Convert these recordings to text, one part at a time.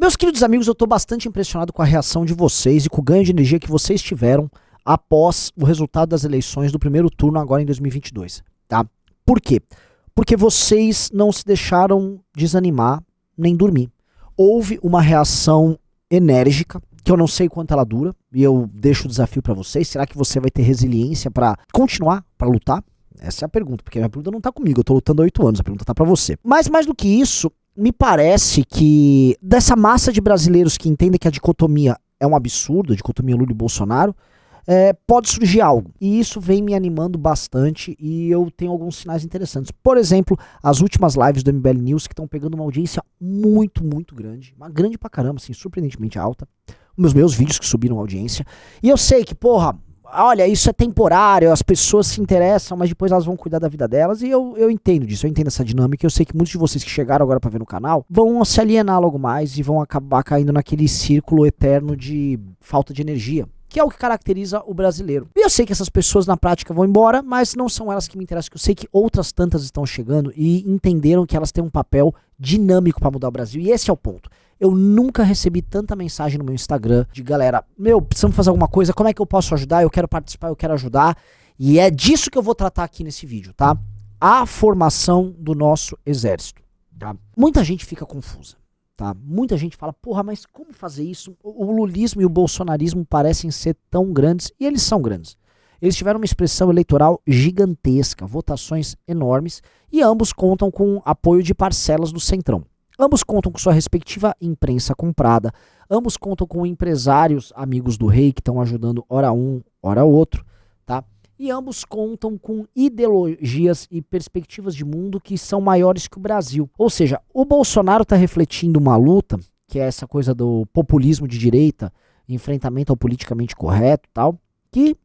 Meus queridos amigos, eu tô bastante impressionado com a reação de vocês e com o ganho de energia que vocês tiveram após o resultado das eleições do primeiro turno agora em 2022, tá? Por quê? Porque vocês não se deixaram desanimar nem dormir. Houve uma reação enérgica, que eu não sei quanto ela dura, e eu deixo o desafio pra vocês. Será que você vai ter resiliência pra continuar, pra lutar? Essa é a pergunta, porque a minha pergunta não tá comigo, eu tô lutando há 8 anos, a pergunta tá pra você. Mas mais do que isso, me parece que dessa massa de brasileiros que entendem que a dicotomia é um absurdo, a dicotomia Lula e Bolsonaro, pode surgir algo. E isso vem me animando bastante e eu tenho alguns sinais interessantes. Por exemplo, as últimas lives do MBL News que estão pegando uma audiência muito, muito grande. Uma grande pra caramba, assim, surpreendentemente alta. Os meus vídeos que subiram a audiência. E eu sei que, porra, olha, isso é temporário, as pessoas se interessam, mas depois elas vão cuidar da vida delas. E eu entendo disso, eu entendo essa dinâmica. Eu sei que muitos de vocês que chegaram agora pra ver no canal vão se alienar logo mais e vão acabar caindo naquele círculo eterno de falta de energia, que é o que caracteriza o brasileiro. E eu sei que essas pessoas na prática vão embora, mas não são elas que me interessam, que eu sei que outras tantas estão chegando e entenderam que elas têm um papel dinâmico para mudar o Brasil. E esse é o ponto. Eu nunca recebi tanta mensagem no meu Instagram de galera, precisamos fazer alguma coisa, como é que eu posso ajudar? Eu quero participar, eu quero ajudar. E é disso que eu vou tratar aqui nesse vídeo, tá? A formação do nosso exército, tá? Muita gente fica confusa. Tá? Muita gente fala, porra, mas como fazer isso? O lulismo e o bolsonarismo parecem ser tão grandes, e eles são grandes. Eles tiveram uma expressão eleitoral gigantesca, votações enormes, e ambos contam com apoio de parcelas do Centrão. Ambos contam com sua respectiva imprensa comprada, ambos contam com empresários amigos do rei que estão ajudando ora um, ora outro, tá? E ambos contam com ideologias e perspectivas de mundo que são maiores que o Brasil. Ou seja, o Bolsonaro está refletindo uma luta, que é essa coisa do populismo de direita, enfrentamento ao politicamente correto e tal, que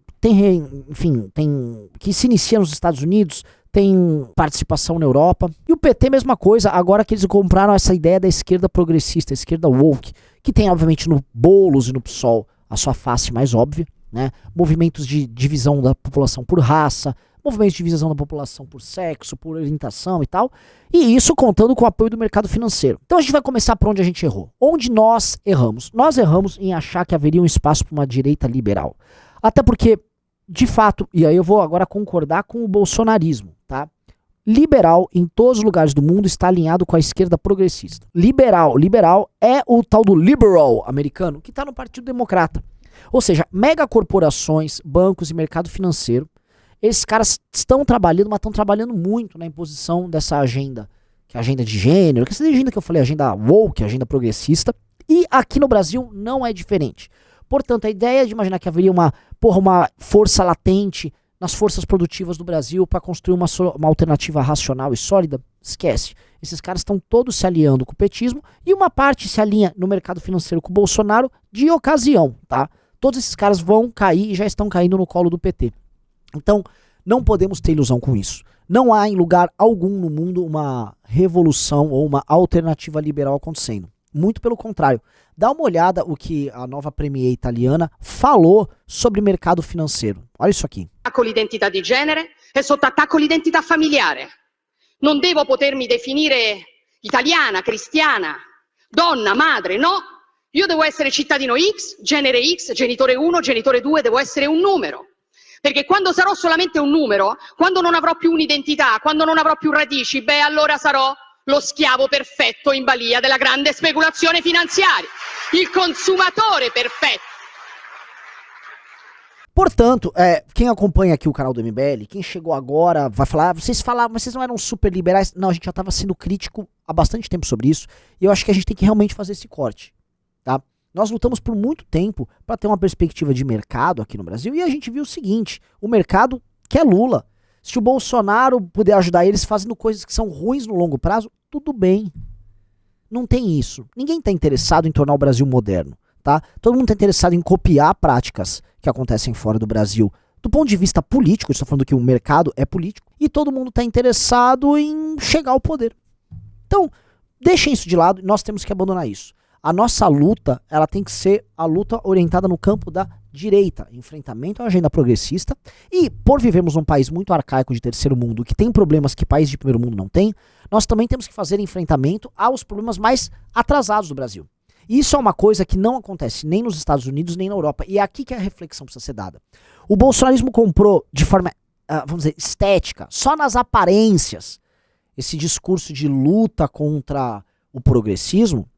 que se inicia nos Estados Unidos, tem participação na Europa. E o PT, mesma coisa, agora que eles compraram essa ideia da esquerda progressista, a esquerda woke, que tem obviamente no Boulos e no PSOL a sua face mais óbvia, né? Movimentos de divisão da população por raça, movimentos de divisão da população por sexo, por orientação e tal, e isso contando com o apoio do mercado financeiro. Então a gente vai começar por onde a gente errou. Onde nós erramos? Nós erramos em achar que haveria um espaço para uma direita liberal. Até porque, de fato, e aí eu vou agora concordar com o bolsonarismo, tá? Liberal em todos os lugares do mundo está alinhado com a esquerda progressista. Liberal é o tal do liberal americano que está no Partido Democrata. Ou seja, megacorporações, bancos e mercado financeiro, esses caras estão trabalhando, mas estão trabalhando muito na imposição dessa agenda, que é a agenda de gênero, que essa agenda que eu falei, a agenda woke, a agenda progressista, e aqui no Brasil não é diferente. Portanto, a ideia de imaginar que haveria uma força latente nas forças produtivas do Brasil para construir uma alternativa racional e sólida, esquece. Esses caras estão todos se aliando com o petismo e uma parte se alinha no mercado financeiro com o Bolsonaro de ocasião, tá? Todos esses caras vão cair e já estão caindo no colo do PT. Então, não podemos ter ilusão com isso. Não há em lugar algum no mundo uma revolução ou uma alternativa liberal acontecendo. Muito pelo contrário. Dá uma olhada o que a nova premier italiana falou sobre mercado financeiro. Olha isso aqui. Con l'identità di genere e sotto attacco l'identità familiare. Non devo potermi definire italiana, cristiana, donna, madre, no. Io devo essere cittadino X, genitore 1, genitore 2, devo essere un numero. Perché quando sarò solamente un numero, quando non avrò più un'identità, quando non avrò più radici, allora sarò lo schiavo perfetto in balia della grande speculazione finanziaria. Il consumatore perfetto. Portanto, quem acompanha aqui o canal do MBL, quem chegou agora, vai falar, vocês falavam, mas vocês não eram super liberais. Não, a gente já estava sendo crítico há bastante tempo sobre isso, e eu acho que a gente tem que realmente fazer esse corte, tá? Nós lutamos por muito tempo para ter uma perspectiva de mercado aqui no Brasil, e a gente viu o seguinte, o mercado quer Lula. Se o Bolsonaro puder ajudar eles fazendo coisas que são ruins no longo prazo, tudo bem. Não tem isso. Ninguém está interessado em tornar o Brasil moderno, tá? Todo mundo está interessado em copiar práticas que acontecem fora do Brasil. Do ponto de vista político, estou falando que o mercado é político, e todo mundo está interessado em chegar ao poder. Então, deixem isso de lado e nós temos que abandonar isso. A nossa luta, ela tem que ser a luta orientada no campo da direita, enfrentamento à agenda progressista, e por vivermos num país muito arcaico de terceiro mundo, que tem problemas que países de primeiro mundo não têm, nós também temos que fazer enfrentamento aos problemas mais atrasados do Brasil. E isso é uma coisa que não acontece nem nos Estados Unidos, nem na Europa. E é aqui que a reflexão precisa ser dada. O bolsonarismo comprou de forma, vamos dizer, estética, só nas aparências, esse discurso de luta contra o progressismo,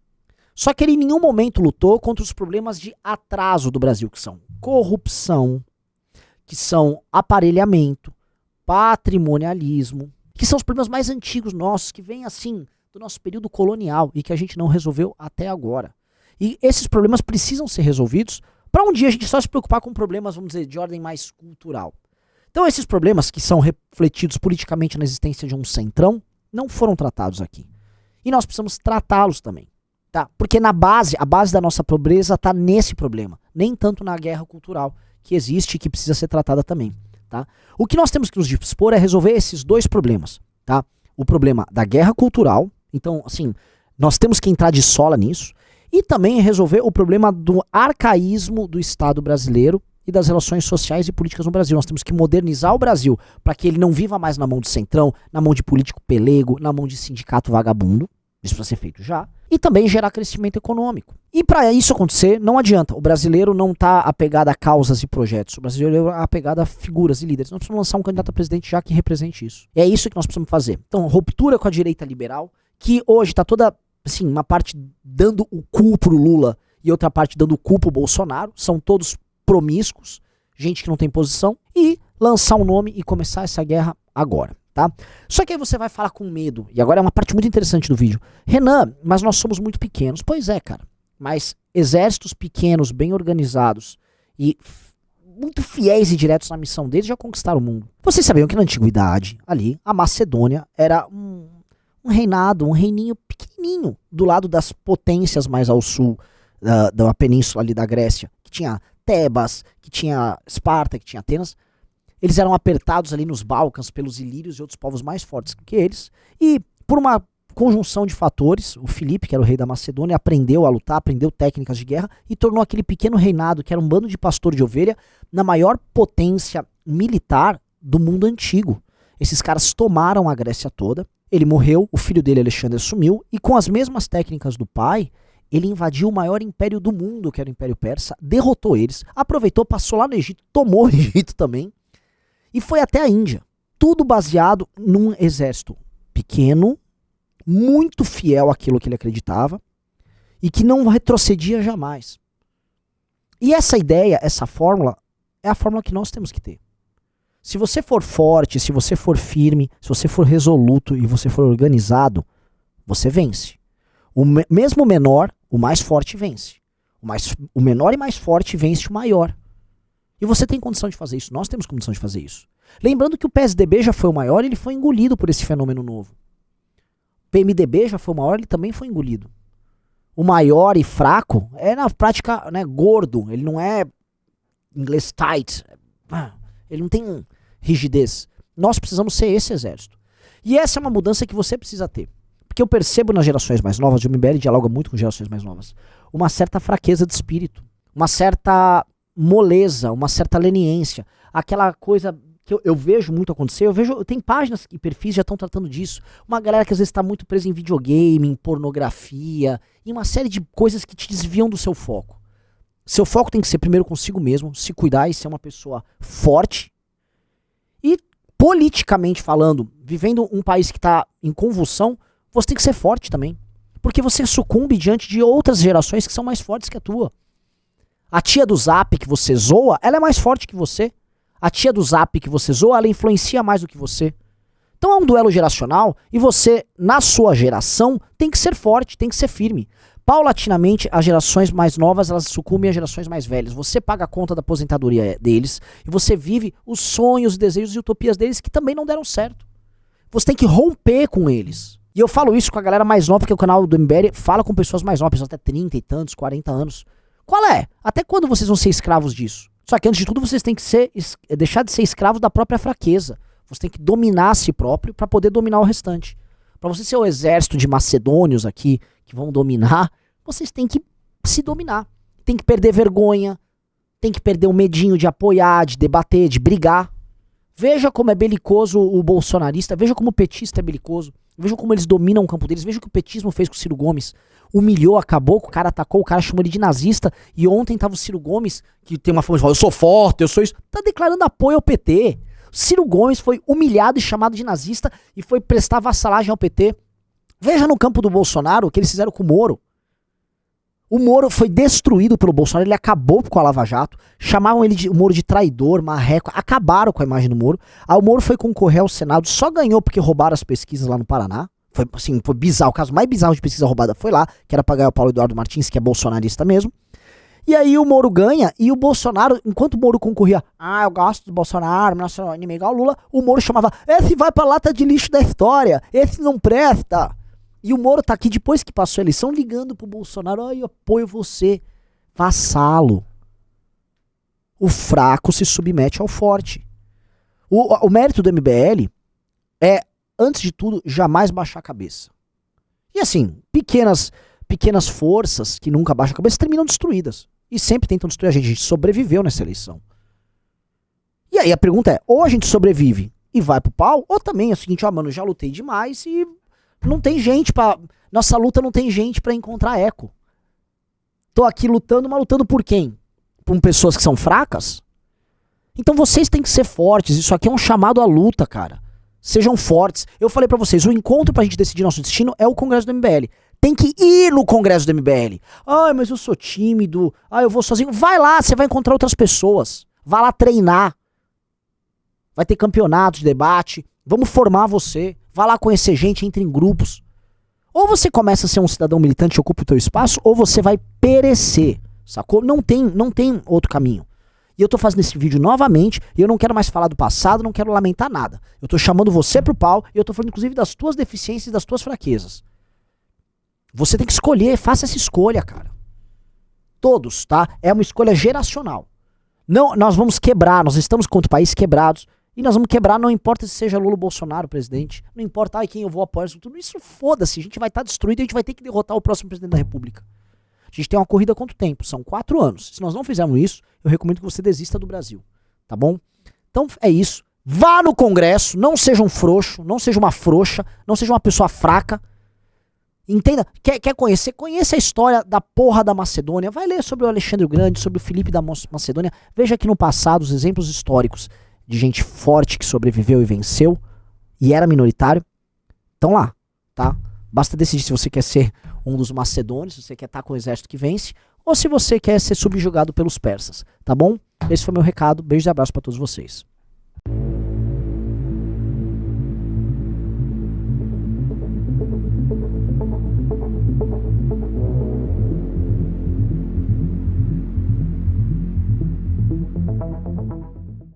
só que ele em nenhum momento lutou contra os problemas de atraso do Brasil, que são corrupção, que são aparelhamento, patrimonialismo, que são os problemas mais antigos nossos, que vêm assim do nosso período colonial e que a gente não resolveu até agora. E esses problemas precisam ser resolvidos para um dia a gente só se preocupar com problemas, vamos dizer, de ordem mais cultural. Então esses problemas que são refletidos politicamente na existência de um centrão não foram tratados aqui. E nós precisamos tratá-los também. Tá? Porque a base da nossa pobreza está nesse problema, nem tanto na guerra cultural que existe e que precisa ser tratada também. Tá? O que nós temos que nos dispor é resolver esses dois problemas. Tá? O problema da guerra cultural, então assim, nós temos que entrar de sola nisso, e também resolver o problema do arcaísmo do Estado brasileiro e das relações sociais e políticas no Brasil. Nós temos que modernizar o Brasil para que ele não viva mais na mão de centrão, na mão de político pelego, na mão de sindicato vagabundo. Isso precisa ser feito já. E também gerar crescimento econômico. E para isso acontecer, não adianta. O brasileiro não está apegado a causas e projetos. O brasileiro é apegado a figuras e líderes. Nós precisamos lançar um candidato a presidente já que represente isso. É isso que nós precisamos fazer. Então, ruptura com a direita liberal, que hoje está toda, assim, uma parte dando o cu pro Lula e outra parte dando o cu pro Bolsonaro. São todos promíscuos, gente que não tem posição. E lançar um nome e começar essa guerra agora. Tá? Só que aí você vai falar com medo, e agora é uma parte muito interessante do vídeo. Renan, mas nós somos muito pequenos. Pois é, cara, mas exércitos pequenos, bem organizados e muito fiéis e diretos na missão deles já conquistaram o mundo. Vocês sabiam que na antiguidade, ali, a Macedônia era um reinado, um reininho pequenininho, do lado das potências mais ao sul da península ali da Grécia, que tinha Tebas, que tinha Esparta, que tinha Atenas. Eles eram apertados ali nos Balcãs pelos ilírios e outros povos mais fortes que eles. E por uma conjunção de fatores, o Filipe, que era o rei da Macedônia, aprendeu a lutar, aprendeu técnicas de guerra e tornou aquele pequeno reinado, que era um bando de pastor de ovelha, na maior potência militar do mundo antigo. Esses caras tomaram a Grécia toda, ele morreu, o filho dele, Alexandre, assumiu, e com as mesmas técnicas do pai, ele invadiu o maior império do mundo, que era o Império Persa, derrotou eles, aproveitou, passou lá no Egito, tomou o Egito também, e foi até a Índia. Tudo baseado num exército pequeno, muito fiel àquilo que ele acreditava e que não retrocedia jamais. E essa ideia, essa fórmula, é a fórmula que nós temos que ter. Se você for forte, se você for firme, se você for resoluto e você for organizado, você vence. Mesmo o menor, o mais forte vence. O menor e mais forte vence o maior. E você tem condição de fazer isso, nós temos condição de fazer isso. Lembrando que o PSDB já foi o maior e ele foi engolido por esse fenômeno novo. O PMDB já foi o maior, ele também foi engolido. O maior e fraco é na prática, né, gordo, ele não é inglês tight, ele não tem rigidez. Nós precisamos ser esse exército. E essa é uma mudança que você precisa ter. Porque eu percebo nas gerações mais novas, o MBL dialoga muito com gerações mais novas, uma certa fraqueza de espírito, uma certa moleza, uma certa leniência, aquela coisa que eu vejo muito acontecer, tem páginas e perfis já estão tratando disso, uma galera que às vezes está muito presa em videogame, em pornografia, em uma série de coisas que te desviam do seu foco. Seu foco tem que ser primeiro consigo mesmo, se cuidar e ser uma pessoa forte, e politicamente falando, vivendo um país que está em convulsão, você tem que ser forte também, porque você sucumbe diante de outras gerações que são mais fortes que a tua. A tia do Zap que você zoa, ela é mais forte que você. A tia do Zap que você zoa, ela influencia mais do que você. Então é um duelo geracional e você, na sua geração, tem que ser forte, tem que ser firme. Paulatinamente, as gerações mais novas, elas sucumbem às gerações mais velhas. Você paga a conta da aposentadoria deles e você vive os sonhos, desejos e utopias deles que também não deram certo. Você tem que romper com eles. E eu falo isso com a galera mais nova, porque o canal do MBL fala com pessoas mais novas, pessoas até 30 e tantos, 40 anos. Qual é? Até quando vocês vão ser escravos disso? Só que antes de tudo vocês têm que deixar de ser escravos da própria fraqueza. Você tem que dominar a si próprio para poder dominar o restante. Para você ser o exército de macedônios aqui que vão dominar, vocês têm que se dominar. Tem que perder vergonha, tem que perder o medinho de apoiar, de debater, de brigar. Veja como é belicoso o bolsonarista, veja como o petista é belicoso, veja como eles dominam o campo deles, veja o que o petismo fez com o Ciro Gomes. Humilhou, acabou com o cara, atacou o cara, chamou ele de nazista. E ontem tava o Ciro Gomes, que tem uma fama de falar, eu sou forte, eu sou isso, tá declarando apoio ao PT. Ciro Gomes foi humilhado e chamado de nazista e foi prestar vassalagem ao PT. Veja no campo do Bolsonaro o que eles fizeram com o Moro. O Moro foi destruído pelo Bolsonaro, ele acabou com a Lava Jato, chamavam o Moro de traidor, marreco, acabaram com a imagem do Moro. Aí o Moro foi concorrer ao Senado, só ganhou porque roubaram as pesquisas lá no Paraná. Foi assim, foi bizarro, o caso mais bizarro de pesquisa roubada foi lá, que era pra ganhar o Paulo Eduardo Martins, que é bolsonarista mesmo. E aí o Moro ganha, e o Bolsonaro, enquanto o Moro concorria, eu gosto do Bolsonaro, nosso inimigo é o Lula, o Moro chamava, esse vai pra lata de lixo da história, esse não presta. E o Moro tá aqui, depois que passou a eleição, ligando pro Bolsonaro, eu apoio você, vassalo. O fraco se submete ao forte. O mérito do MBL é, antes de tudo, jamais baixar a cabeça. E assim, pequenas forças que nunca baixam a cabeça terminam destruídas. E sempre tentam destruir a gente. A gente sobreviveu nessa eleição. E aí a pergunta é, ou a gente sobrevive e vai pro pau, ou também é o seguinte, mano, já lutei demais e não tem gente pra... Nossa luta não tem gente pra encontrar eco. Tô aqui lutando, mas lutando por quem? Por pessoas que são fracas? Então vocês têm que ser fortes. Isso aqui é um chamado à luta, cara. Sejam fortes. Eu falei pra vocês, o encontro pra gente decidir nosso destino é o Congresso do MBL. Tem que ir no Congresso do MBL. Mas eu sou tímido. Eu vou sozinho. Vai lá, você vai encontrar outras pessoas. Vai lá treinar. Vai ter campeonato de debate. Vamos formar você. Vai lá conhecer gente, entre em grupos. Ou você começa a ser um cidadão militante e ocupa o teu espaço, ou você vai perecer. Sacou? Não tem outro caminho. E eu tô fazendo esse vídeo novamente, e eu não quero mais falar do passado, não quero lamentar nada. Eu tô chamando você pro pau, e eu tô falando inclusive das tuas deficiências e das tuas fraquezas. Você tem que escolher, faça essa escolha, cara. Todos, tá? É uma escolha geracional. Não, nós vamos quebrar, nós estamos contra o país quebrados, e nós vamos quebrar, não importa se seja Lula ou Bolsonaro presidente, não importa quem eu vou apoiar, tudo isso foda-se, a gente vai estar destruído e a gente vai ter que derrotar o próximo presidente da república. A gente tem uma corrida contra o tempo, são 4 anos. Se nós não fizermos isso, eu recomendo que você desista do Brasil, tá bom? Então é isso, vá no Congresso, não seja um frouxo, não seja uma frouxa, não seja uma pessoa fraca. Entenda, quer conhecer? Conheça a história da porra da Macedônia. Vai ler sobre o Alexandre o Grande, sobre o Filipe da Macedônia. Veja aqui no passado os exemplos históricos de gente forte que sobreviveu e venceu e era minoritário. Então lá, tá? Basta decidir se você quer ser um dos macedônios, se você quer estar com o exército que vence, ou se você quer ser subjugado pelos persas, tá bom? Esse foi meu recado. Beijo e abraço pra todos vocês.